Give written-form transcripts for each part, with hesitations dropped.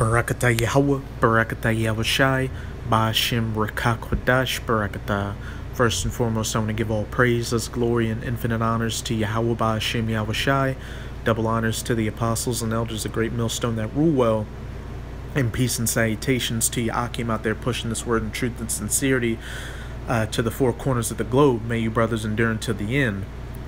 Barakatah Yahweh, Barakatah Yahushai, Ba'ashim Rakakwadash, Barakatah. First and foremost, I want to give all praises, glory, and infinite honors to Yahweh, Ba'ashim Yahushai. Double honors to the apostles and elders of Great Millstone that rule well. And peace and salutations to you Akim out there pushing this word in truth and sincerity to the four corners of the globe. May you brothers endure until the end.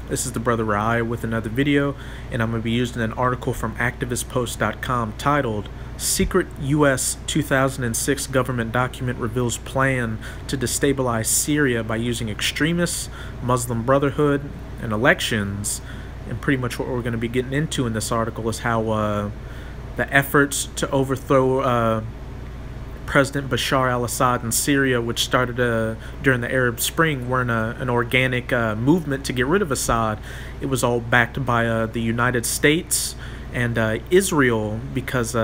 This is the brother Ra'ai with another video, and I'm going to be using an article from activistpost.com titled Secret U.S. 2006 Government Document Reveals Plan to Destabilize Syria by Using Extremists, Muslim Brotherhood, and Elections. And pretty much what we're going to be getting into in this article is how the efforts to overthrow President Bashar al-Assad in Syria, which started during the Arab Spring, weren't an organic movement to get rid of Assad. It was all backed by the United States and Israel, because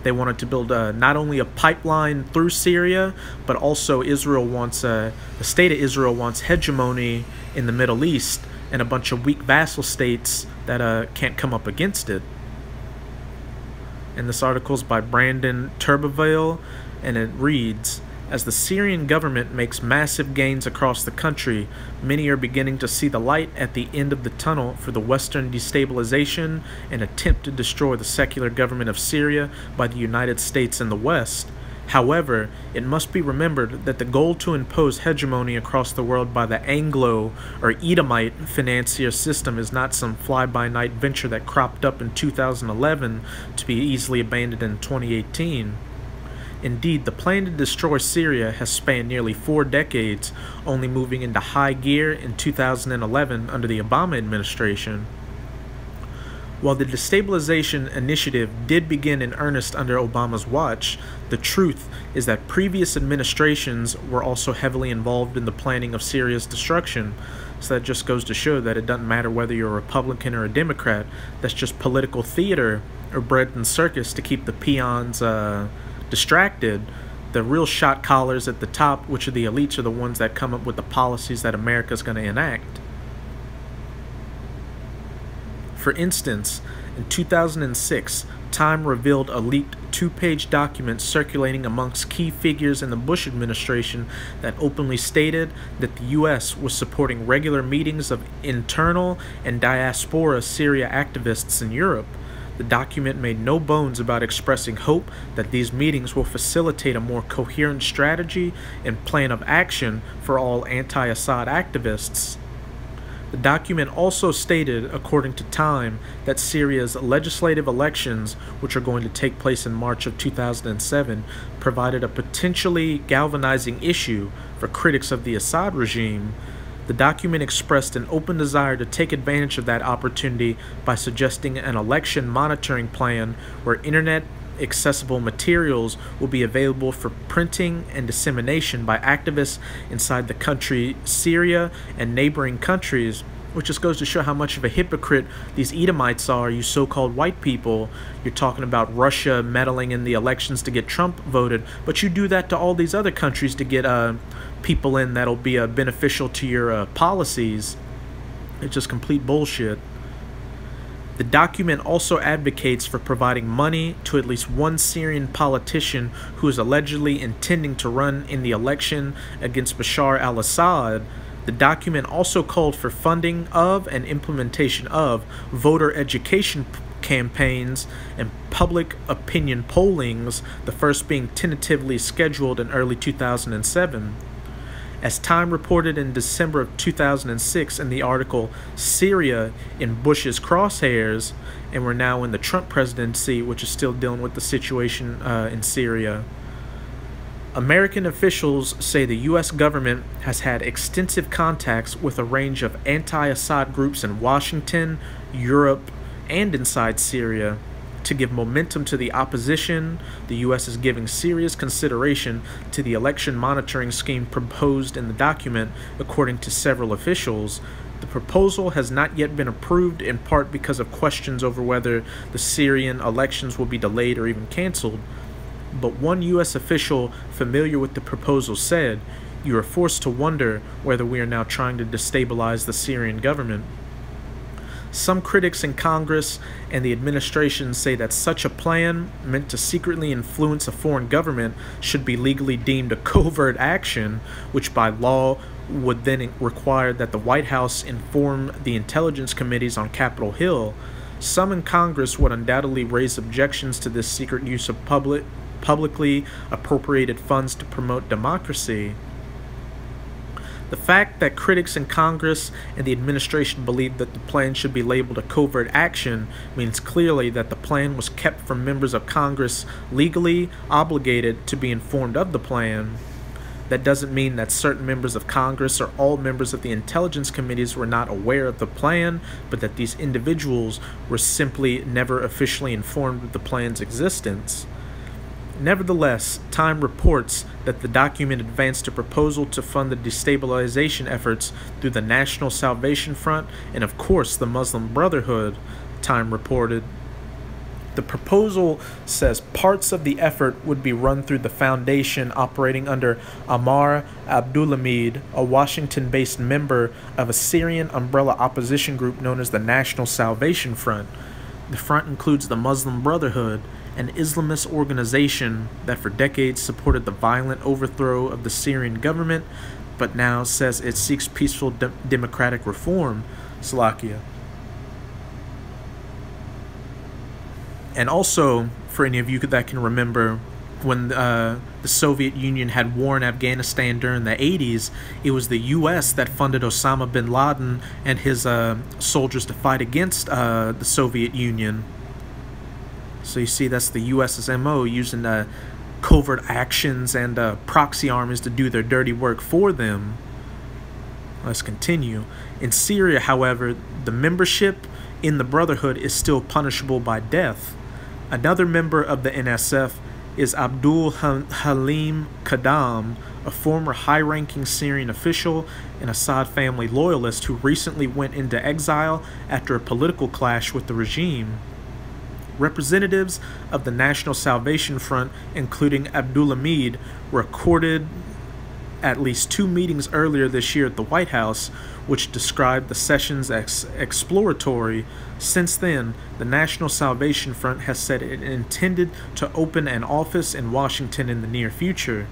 they wanted to build not only a pipeline through Syria, but also Israel wants the state of Israel wants hegemony in the Middle East and a bunch of weak vassal states that can't come up against it. And this article is by Brandon Turbeville, and it reads, as the Syrian government makes massive gains across the country, many are beginning to see the light at the end of the tunnel for the Western destabilization and attempt to destroy the secular government of Syria by the United States and the West. However, it must be remembered that the goal to impose hegemony across the world by the Anglo or Edomite financier system is not some fly-by-night venture that cropped up in 2011 to be easily abandoned in 2018. Indeed, the plan to destroy Syria has spanned nearly 4 decades, only moving into high gear in 2011 under the Obama administration. While the destabilization initiative did begin in earnest under Obama's watch, the truth is that previous administrations were also heavily involved in the planning of Syria's destruction. So that just goes to show that it doesn't matter whether you're a Republican or a Democrat. That's just political theater or bread and circus to keep the peons distracted. The real shot callers at the top, which are the elites, are the ones that come up with the policies that America's going to enact. For instance, in 2006, Time revealed a leaked 2-page document circulating amongst key figures in the Bush administration that openly stated that the U.S. was supporting regular meetings of internal and diaspora Syria activists in Europe. The document made no bones about expressing hope that these meetings will facilitate a more coherent strategy and plan of action for all anti-Assad activists. The document also stated, according to Time, that Syria's legislative elections, which are going to take place in March of 2007, provided a potentially galvanizing issue for critics of the Assad regime. The document expressed an open desire to take advantage of that opportunity by suggesting an election monitoring plan where internet accessible materials will be available for printing and dissemination by activists inside the country Syria and neighboring countries, which just goes to show how much of a hypocrite these Edomites are, you so-called white people. You're talking about Russia meddling in the elections to get Trump voted, but you do that to all these other countries to get people in that'll be beneficial to your policies. It's just complete bullshit. The document also advocates for providing money to at least one Syrian politician who is allegedly intending to run in the election against Bashar al-Assad. The document also called for funding of and implementation of voter education campaigns and public opinion pollings, the first being tentatively scheduled in early 2007. As Time reported in December of 2006 in the article Syria in Bush's Crosshairs, and we're now in the Trump presidency, which is still dealing with the situation in Syria. American officials say the U.S. government has had extensive contacts with a range of anti-Assad groups in Washington, Europe, and inside Syria. To give momentum to the opposition, the U.S. is giving serious consideration to the election monitoring scheme proposed in the document, according to several officials. The proposal has not yet been approved, in part because of questions over whether the Syrian elections will be delayed or even canceled. But one U.S. official familiar with the proposal said, "You are forced to wonder whether we are now trying to destabilize the Syrian government." Some critics in Congress and the administration say that such a plan, meant to secretly influence a foreign government, should be legally deemed a covert action, which by law would then require that the White House inform the intelligence committees on Capitol Hill. Some in Congress would undoubtedly raise objections to this secret use of publicly appropriated funds to promote democracy. The fact that critics in Congress and the administration believe that the plan should be labeled a covert action means clearly that the plan was kept from members of Congress legally obligated to be informed of the plan. That doesn't mean that certain members of Congress or all members of the intelligence committees were not aware of the plan, but that these individuals were simply never officially informed of the plan's existence. Nevertheless, Time reports that the document advanced a proposal to fund the destabilization efforts through the National Salvation Front and, of course, the Muslim Brotherhood, Time reported. The proposal says parts of the effort would be run through the foundation operating under Ammar Abdulhamid, a Washington-based member of a Syrian umbrella opposition group known as the National Salvation Front. The front includes the Muslim Brotherhood, an Islamist organization that for decades supported the violent overthrow of the Syrian government, but now says it seeks peaceful democratic reform. Slovakia. And also, for any of you that can remember, when the Soviet Union had war in Afghanistan during the 80s, it was the U.S. that funded Osama bin Laden and his soldiers to fight against the Soviet Union. So you see, that's the U.S.'s MO, using covert actions and proxy armies to do their dirty work for them. Let's continue. In Syria, however, the membership in the Brotherhood is still punishable by death. Another member of the NSF is Abdul Halim Kadam, a former high-ranking Syrian official and Assad family loyalist who recently went into exile after a political clash with the regime. Representatives of the National Salvation Front, including Abdulhamid, were accorded at least 2 meetings earlier this year at the White House, which described the sessions as exploratory. Since then, the National Salvation Front has said it intended to open an office in Washington in the near future.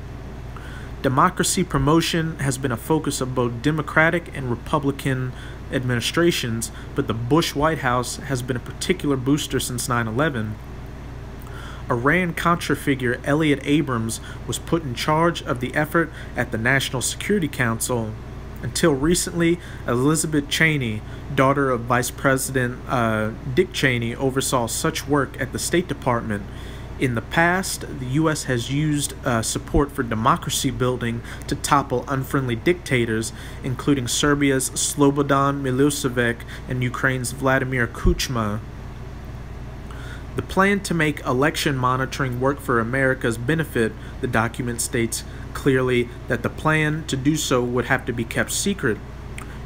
Democracy promotion has been a focus of both Democratic and Republican administrations, but the Bush White House has been a particular booster since 9/11. Iran-Contra figure Elliot Abrams was put in charge of the effort at the National Security Council. Until recently, Elizabeth Cheney, daughter of Vice President Dick Cheney, oversaw such work at the State Department. In the past, the U.S. has used support for democracy building to topple unfriendly dictators, including Serbia's Slobodan Milosevic and Ukraine's Vladimir Kuchma. The plan to make election monitoring work for America's benefit, the document states clearly that the plan to do so would have to be kept secret.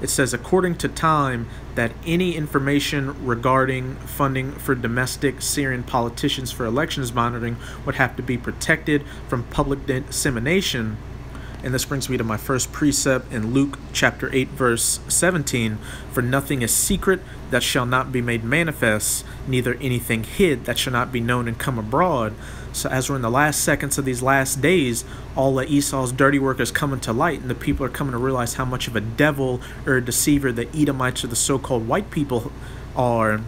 It says, according to Time, that any information regarding funding for domestic Syrian politicians for elections monitoring would have to be protected from public dissemination. And this brings me to my first precept in Luke chapter 8, verse 17. For nothing is secret that shall not be made manifest, neither anything hid that shall not be known and come abroad. So as we're in the last seconds of these last days, all of Esau's dirty work is coming to light, and the people are coming to realize how much of a devil or a deceiver the Edomites or the so-called white people are.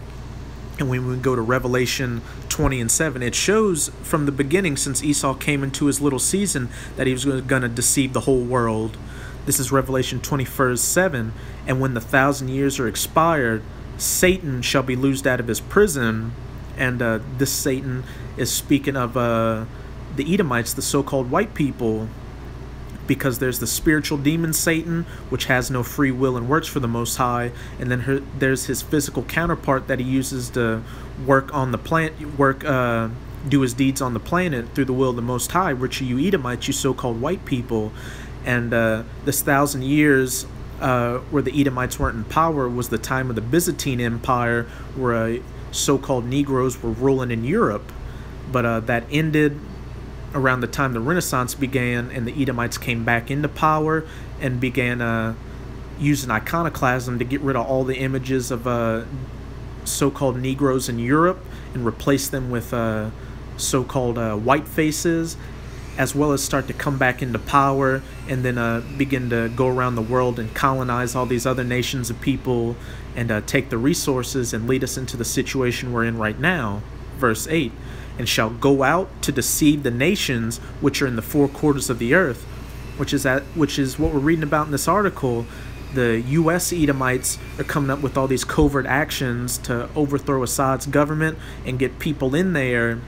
And when we go to Revelation 20 and 7, it shows from the beginning, since Esau came into his little season, that he was going to deceive the whole world. This is Revelation 20, verse 7. And when the 1,000 years are expired, Satan shall be loosed out of his prison. And this Satan is speaking of the Edomites, the so-called white people, because there's the spiritual demon Satan, which has no free will and works for the Most High, and then there's his physical counterpart that he uses to work on the planet, do his deeds on the planet through the will of the Most High, which are you Edomites, you so-called white people. And this 1,000 years where the Edomites weren't in power was the time of the Byzantine Empire, where so-called Negroes were ruling in Europe. But that ended around the time the Renaissance began, and the Edomites came back into power and began using iconoclasm to get rid of all the images of so-called Negroes in Europe and replace them with so-called white faces, as well as start to come back into power and then begin to go around the world and colonize all these other nations of people and take the resources and lead us into the situation we're in right now. Verse 8, and shall go out to deceive the nations which are in the four quarters of the earth, which is what we're reading about in this article. The U.S. Edomites are coming up with all these covert actions to overthrow Assad's government and get people in there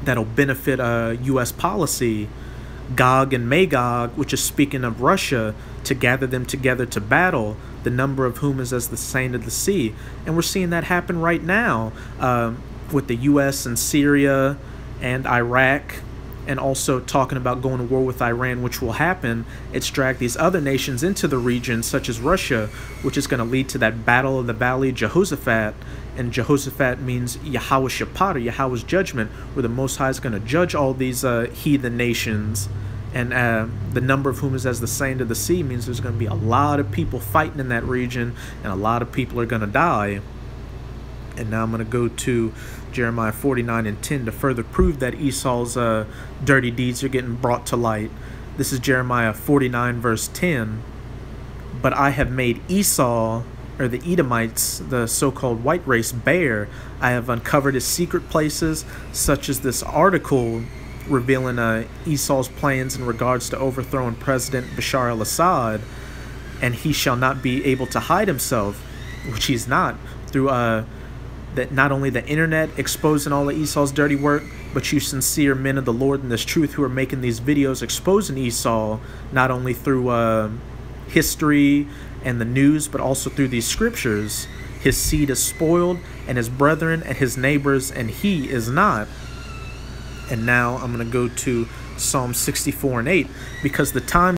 that'll benefit U.S. policy. Gog and Magog, which is speaking of Russia, to gather them together to battle, the number of whom is as the sand of the sea. And we're seeing that happen right now with the U.S. and Syria and Iraq, and also talking about going to war with Iran, which will happen. It's dragged these other nations into the region, such as Russia, which is going to lead to that battle of the Valley of Jehoshaphat. And Jehoshaphat means Yahweh Shaphat, Yahweh's judgment, where the Most High is going to judge all these heathen nations. And the number of whom is as the sand of the sea means there's going to be a lot of people fighting in that region, and a lot of people are going to die. And now I'm going to go to Jeremiah 49:10 to further prove that Esau's dirty deeds are getting brought to light. This is Jeremiah 49 verse 10. But I have made Esau, or the Edomites, the so-called white race, bare. I have uncovered his secret places, such as this article revealing Esau's plans in regards to overthrowing President Bashar al-Assad, and he shall not be able to hide himself, which he's not, through that not only the internet exposing all of Esau's dirty work, but you sincere men of the Lord and this truth who are making these videos exposing Esau, not only through history and the news, but also through these scriptures. His seed is spoiled, and his brethren and his neighbors, and he is not. And now I'm going to go to Psalm 64:8, because the time